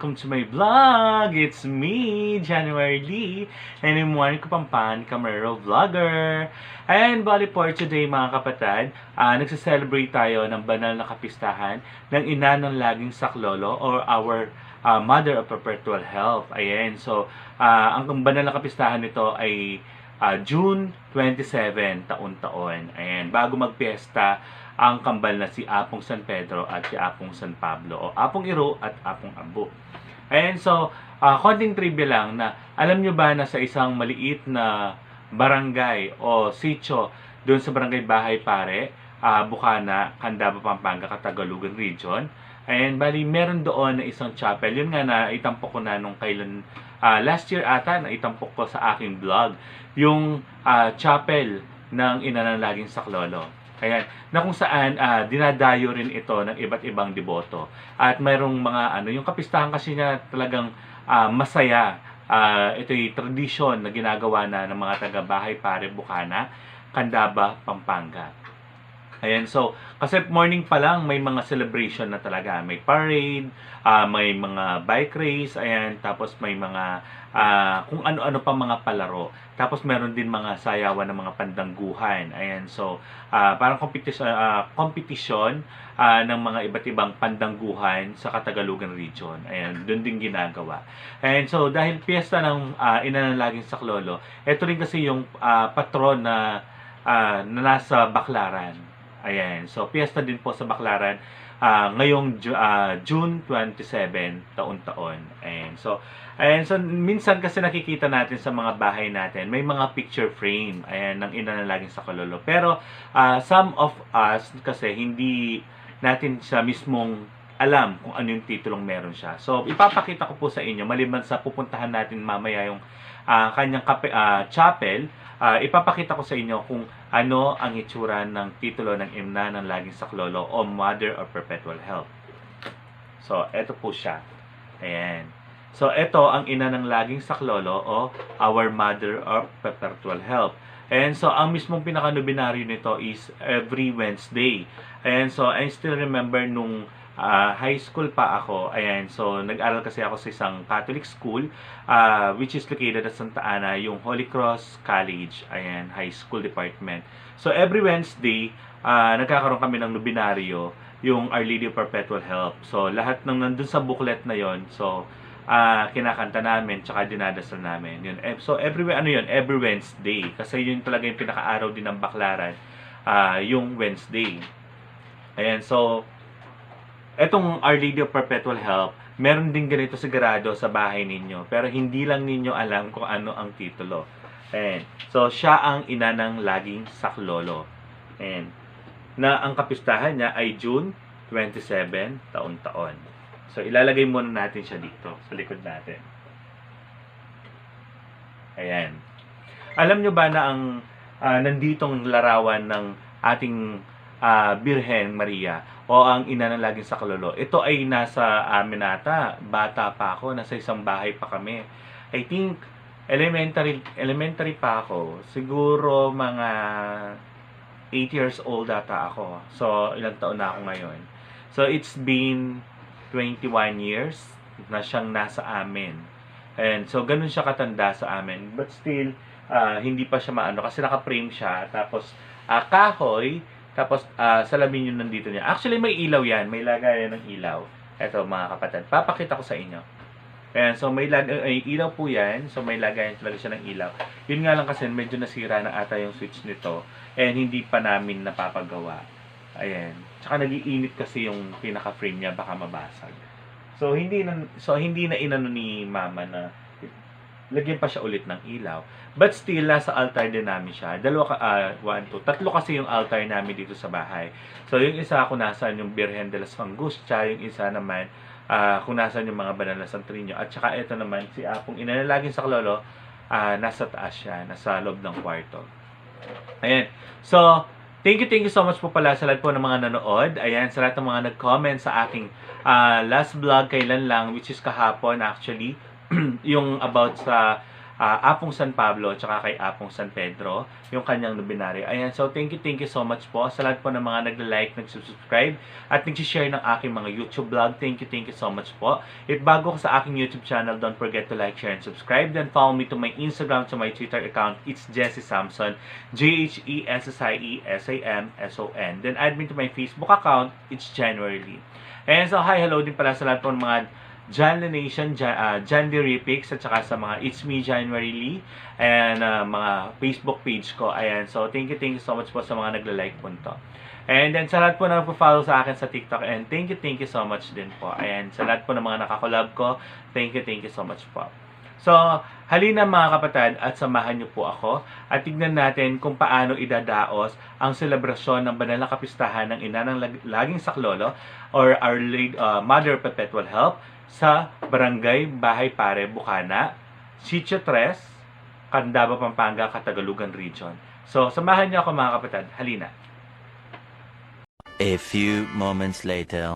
welcome to my vlog! It's me, January Lee, and I'm one Kapampan Camero Vlogger. And bali for today mga kapatid, nagsaselebrate tayo ng banal na kapistahan ng ina ng laging saklolo or our Mother of Perpetual Health. Ayan, so ang banal na kapistahan nito ay June 27, taon-taon. Ayan, bago magpiesta ang kambal na si Apong San Pedro at si Apong San Pablo o Apong Iro at Apong Abo. Ayan, so konting trivia lang na alam nyo ba na sa isang maliit na barangay o sitio doon sa barangay Bahay Pare, Bukana, Candaba, Pampanga, Catalogan Region. Ayan, bali meron doon na isang chapel. Yun nga na itampok ko na nung kailan last year ata na itampok ko sa aking vlog yung chapel ng ina ng laging saklolo. Ayan, na kung saan dinadayo rin ito ng iba't ibang deboto. At mayroong mga yung kapistahan kasi niya talagang masaya. Ito'y tradisyon na ginagawa na ng mga taga-Bahay Pare, Bukana, Candaba, Pampanga. Ayan, so, kasi morning pa lang may mga celebration na talaga. May parade, may mga bike race, ayan, tapos may mga kung ano-ano pa mga palaro. Tapos meron din mga sayawan ng mga pandangguhan. Ayan, so, parang competition ng mga iba't ibang pandangguhan sa Catalogan Region. Ayan, doon din ginagawa. Ayan, so, dahil piyesta ng ina ng laging saklolo, ito rin kasi yung patron na nasa Baclaran. Ayan. So, piyesta din po sa Baclaran ngayong June 27, taon-taon. Ayan. So, minsan kasi nakikita natin sa mga bahay natin, may mga picture frame, ayan, ng ina ng laging saklolo. Pero, some of us kasi hindi natin siya mismong alam kung ano yung titulong meron siya. So, ipapakita ko po sa inyo, maliban sa pupuntahan natin mamaya yung kanyang chapel, ipapakita ko sa inyo kung ano ang itsura ng titulo ng ina ng laging saklolo o Mother of Perpetual Health. So, eto po siya. Ayan. So, eto ang ina ng laging saklolo o our Mother of Perpetual Health. And so, ang mismong pinaka-nobenaryo nito is every Wednesday. And so, I still remember nung high school pa ako. Ayan, so nag-aral kasi ako sa isang Catholic school which is located at Santa Ana, yung Holy Cross College. Ayan, high school department. So every Wednesday, nagkakaroon kami ng nobenaryo, yung Our Lady of Perpetual Help. So lahat ng nandun sa booklet na yon, so kinakanta namin tsaka dinadasal namin. Yun. So every Wednesday kasi yun talaga yung pinaka-araw din ng Baclaran, yung Wednesday. Ayan, so etong Our Lady of Perpetual Help, meron din ganito sigurado sa bahay ninyo. Pero hindi lang ninyo alam kung ano ang titulo. Ayan. So, siya ang ina ng laging saklolo. Ayan. Na ang kapistahan niya ay June 27, taon-taon. So, ilalagay muna natin siya dito, sa likod natin. Ayan. Alam nyo ba na ang nanditong larawan ng ating Birhen Maria o ang ina ng laging saklolo, ito ay nasa amin ata, bata pa ako, nasa isang bahay pa kami. I think elementary pa ako, siguro mga 8 years old ata ako. So ilang taon na ako ngayon. So it's been 21 years na siyang nasa amin. And so ganun siya katanda sa amin, but still hindi pa siya maano kasi naka-frame siya, tapos kahoy. Tapos, salamin yung nandito niya. Actually, may ilaw yan. May lagayan ng ilaw. Ito, mga kapatid. Papakita ko sa inyo. Ayan, so may ilaw po yan. So, may lagayan talaga siya ng ilaw. Yun nga lang kasi, medyo nasira na ata yung switch nito. And hindi pa namin napapagawa. Ayan. Tsaka nag-iinit kasi yung pinaka-frame niya. Baka mabasag. So, hindi na inano ni mama na lagyan pa siya ulit ng ilaw. But still, nasa altar din namin siya. Tatlo kasi yung altar namin dito sa bahay. So, yung isa kung nasaan yung Birhen de las Angustia, yung isa naman kung nasaan yung mga banal na Santo Niño. At saka ito naman, si Apong ina ng laging saklolo, nasa taas siya, nasa loob ng kwarto. Ayan. So, thank you so much po pala sa lahat po ng mga nanood. Ayan, sa lahat ng mga nag-comment sa aking last vlog kailan lang, which is kahapon actually, yung about sa Apong San Pablo at saka kay Apong San Pedro, yung kanyang nobinaryo. Ayan, so thank you so much po sa lahat po ng mga nagla-like, nagsusubscribe at nag-share ng aking mga YouTube vlog. Thank you so much po. If bago ka sa aking YouTube channel, don't forget to like, share, and subscribe. Then follow me to my Instagram, to my Twitter account. It's Jesse Samson, JHESSIESAMSON. Then add me to my Facebook account. It's January. And so, hi, hello din pala sa lahat po ng mga Janly Nation, Janly Repix, at saka sa mga It's Me January Lee, and mga Facebook page ko. Ayan, so thank you so much po sa mga nagla-like po nito. And then sa lahat po na nagpo-follow sa akin sa TikTok, and thank you so much din po. Ayan, sa lahat po ng mga nakakolab ko, thank you so much po. So, halina mga kapatid at samahan niyo po ako at tignan natin kung paano idadaos ang selebrasyon ng banal na kapistahan ng Ina ng Laging Saklolo or Our Mother Perpetual Help sa Barangay Bahay Pare, Bukana, Sitio 3, Candaba, Pampanga, Catagalugan Region. So, samahan niyo ako mga kapatid. Halina. A few moments later.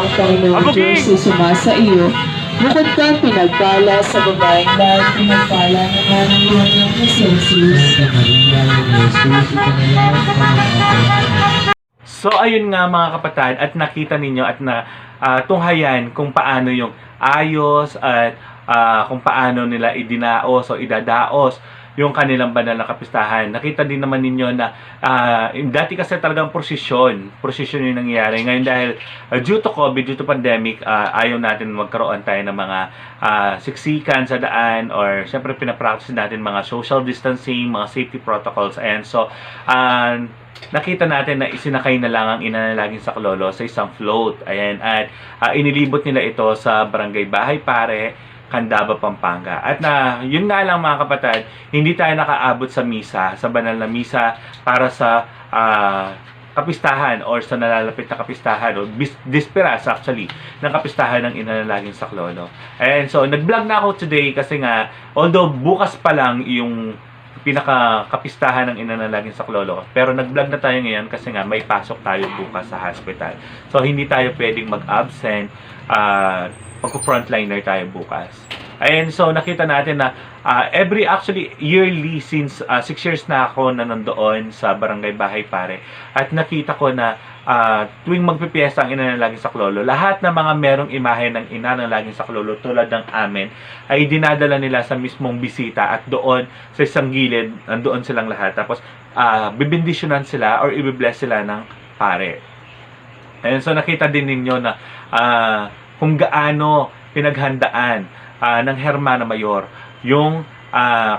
ang Panginoong Diyos ay sumasa iyo. Bukod kang pinagpala sa babaeng lahat, pinagpala naman ang iyong ng Jesus. So ayun nga mga kapatid, at nakita ninyo at tunghayan kung paano yung ayos at kung paano nila idinaos o idadaos yung kanilang banal na kapistahan. Nakita din naman ninyo na dati kasi talagang prosesyon yung nangyayari. Ngayon dahil due to COVID, due to pandemic, ayaw natin magkaroon tayo ng mga siksikan sa daan, or syempre pinapractice natin mga social distancing, mga safety protocols. And so, nakita natin na isinakay na lang ang Ina ng Laging Saklolo sa isang float. Ayan, at inilibot nila ito sa Barangay Bahay Pare, Candaba, Pampanga. At yun nga lang mga kapatid, hindi tayo nakaabot sa misa, sa banal na misa para sa kapistahan or sa nalalapit na kapistahan o disperas actually ng kapistahan ng Inanalangin Saklolo. And so nag-vlog na ako today kasi nga although bukas pa lang yung pinaka-kapistahan ng Inanalangin Saklolo, pero nag-vlog na tayo ngayon kasi nga may pasok tayo bukas sa hospital. So hindi tayo pwedeng mag-absent, pagko-frontliner tayo bukas. And so nakita natin na actually yearly since 6 years na ako na nandoon sa Barangay Bahay Pare, at nakita ko na tuwing magpipiesta ang Inanalangin Saklolo, lahat ng mga merong imahe ng Inanalangin Saklolo tulad ng amin ay dinadala nila sa mismong bisita, at doon sa isang gilid nandoon silang lahat, tapos bibindisyonan sila or ibibless sila ng pare. And so nakita din ninyo na kung gaano pinaghandaan ng Hermana Mayor yung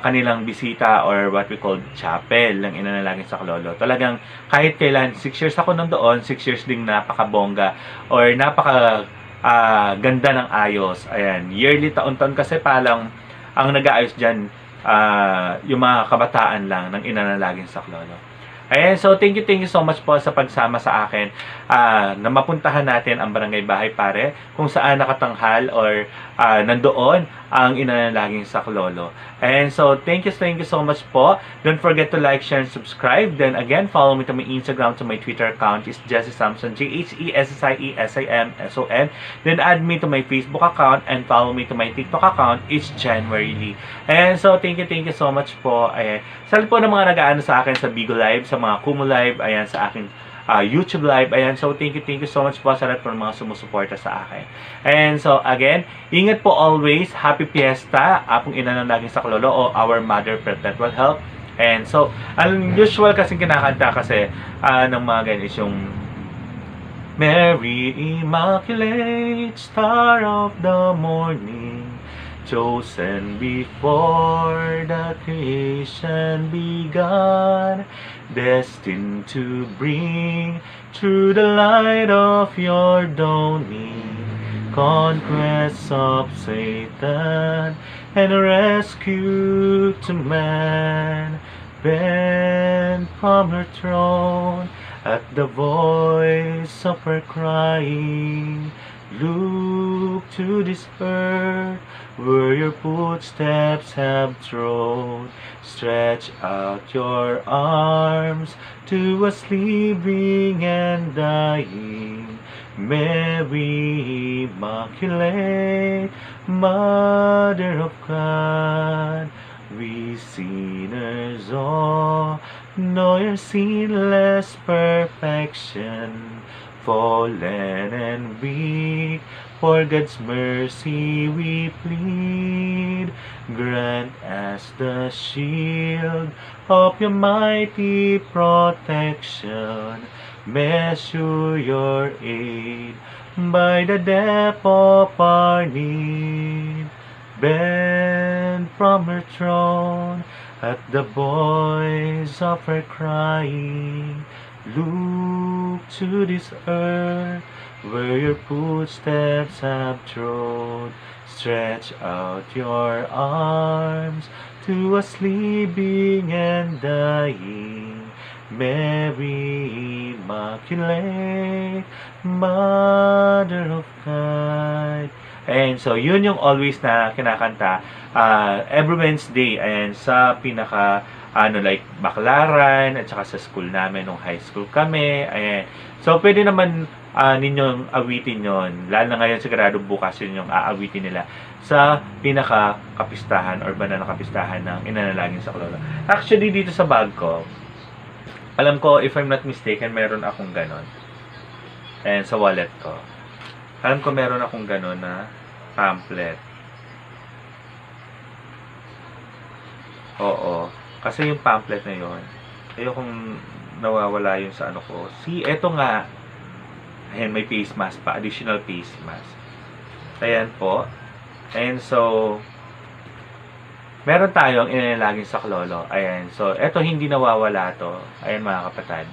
kanilang bisita or what we call chapel ng Inanalangin Saklolo. Talagang kahit kailan, 6 years ako nandoon, 6 years ding napakabongga or napaka ganda ng ayos. Ayan, yearly, taon-taon kasi palang ang nag-aayos dyan yung mga kabataan lang ng Inanalangin Saklolo. Ayan, so thank you so much po sa pagsama sa akin na mapuntahan natin ang Barangay Bahay Pare kung saan nakatanghal or nandoon ang Inanalangin Saklolo. And so thank you so much po. Don't forget to like, share, and subscribe. Then again, follow me to my Instagram, to my Twitter account is Jessie Samson, JHESSIESIMSON. Then add me to my Facebook account and follow me to my TikTok account, it's January Lee. And so thank you so much po. Ayan, sa po ng mga nag-aano sa akin sa Bigo Live, sa mga Kumu Live, ayan, sa aking YouTube Live. Ayan, so thank you so much po sa lahat po ng mga sumusuporta sa akin. And so again, ingat po always. Happy Fiesta, Apong Inanalangin Saklolo o Our Mother Perpetual Help. And so, ang usual kasing kinakanta kasi ng mga ganyan is yung Mary Immaculate, Star of the Morning, chosen before the creation began, destined to bring through the light of your dawning conquest of Satan and rescue to man. Bend from her throne at the voice of her crying, look to this earth where your footsteps have trod. Stretch out your arms to us living and dying. Mary Immaculate, Mother of God, we sinners all know your sinless perfection. Fallen and weak, for God's mercy we plead. Grant us the shield of your mighty protection. Measure your aid by the depth of our need. Bend from her throne at the voice of her crying. Look to this earth where your footsteps have trod. Stretch out your arms to us living and dying. Mary Immaculate, Mother of God. And so, yun yung always na kinakanta every Wednesday. And sa pinaka, like, baklaran, at saka sa school namin, nung high school kami. Ayan. So, pwede naman ninyong awitin yon. Lalo na ngayon, sigurado bukas yun yung aawitin nila sa pinaka kapistahan or banal na kapistahan ng Inanalangin Saklolo. Actually, dito sa bag ko, alam ko, if I'm not mistaken, meron akong ganon. And sa wallet ko. Alam ko meron akong ganon na pamphlet. Oo. Kasi yung pamphlet na yun, ayokong nawawala yun sa ano ko. See, eto nga. Ayan, may face mask pa. Additional face mask. Ayan po. And so, meron tayong Inanalangin Saklolo. Ayan. So, eto hindi nawawala to. Ayan mga kapatid.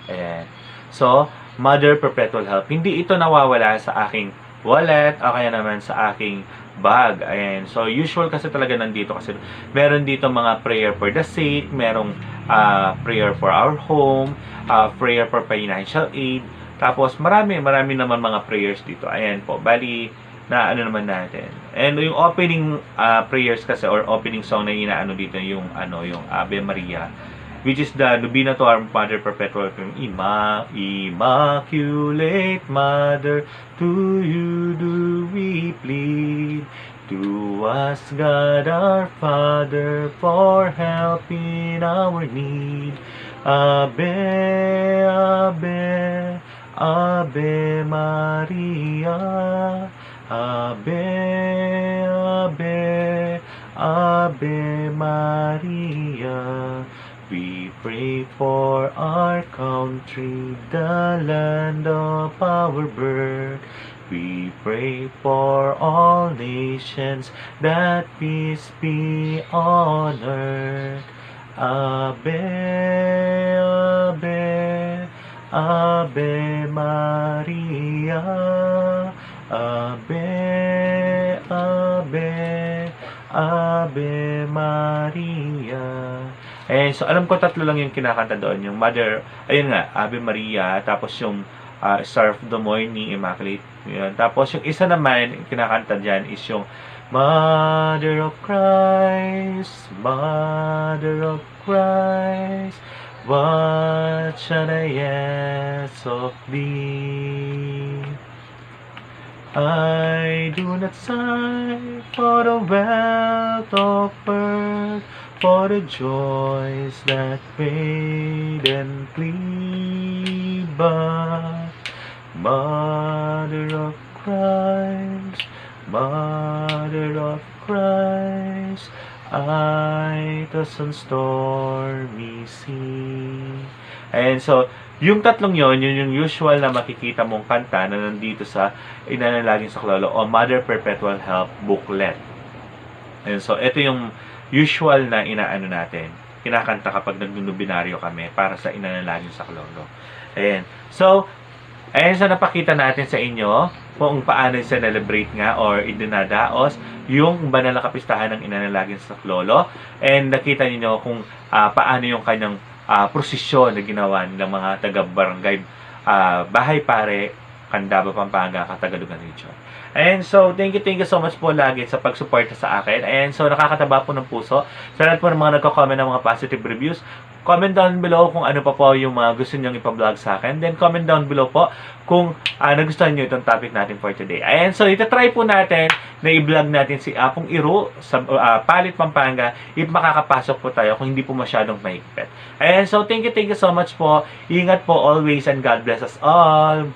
Ayan. So, Mother Perpetual Help. Hindi ito nawawala sa aking wallet o kaya naman sa aking bag. Ayan. So, usual kasi talaga nandito kasi meron dito mga prayer for the sick, merong prayer for our home, prayer for financial aid. Tapos marami naman mga prayers dito. Ayan po, bali na ano naman natin. And yung opening prayers kasi or opening song na inaano dito yung yung Ave Maria, which is the Novena to our Mother Perpetual, Immaculate Mother, to you do we plead. To us, God our Father, for help in our need. Ave, Ave, Ave Maria. Ave, Ave, Ave Maria. We pray for our country, the land of our birth. We pray for all nations, that peace be on earth. Ave, Ave, Ave Maria. Ave, Ave, Ave Maria. So alam ko tatlo lang yung kinakanta doon, yung Mother, ayun nga, Ave Maria, tapos yung Star of the Morning, Immaculate. Yun. Tapos yung isa naman, kinakanta dyan is yung Mother of Christ, Mother of Christ, what shall I ask of thee? I do not sigh for the wealth of earth, for the joys that fade and flee, but Mother of Christ, Mother of Christ, I toss on stormy sea. And so, yung tatlong yun yung usual na makikita mong kanta na nandito sa Inanalangin sa Saklolo o Mother Perpetual Help booklet. And so, ito yung usual na inaano natin, kinakanta kapag nagnunubinaryo kami para sa Inanalangin sa Saklolo. Ayan. So, ayan sa napakita natin sa inyo kung paano i-celebrate nga or idinadaos yung banal na kapistahan ng Inanalangin sa Saklolo. And nakita niyo kung paano yung kanyang prosesyon na ginawa ng mga taga-barangay Bahay Pare, Candaba, Pampanga, Katagalugan Region. And so, thank you so much po lagi sa pagsuporta sa akin. And so, nakakataba po ng puso. Sa lahat po ng mga nagko-comment ng mga positive reviews, comment down below kung ano pa po yung mga gusto nyong ipa-vlog sa akin. Then, comment down below po kung nagustuhan nyo itong topic natin for today. And so, itatry po natin na i-vlog natin si Apong Iro sa Palit, Pampanga if makakapasok po tayo kung hindi po masyadong mahigpit. And so, thank you so much po. Ingat po always and God bless us all.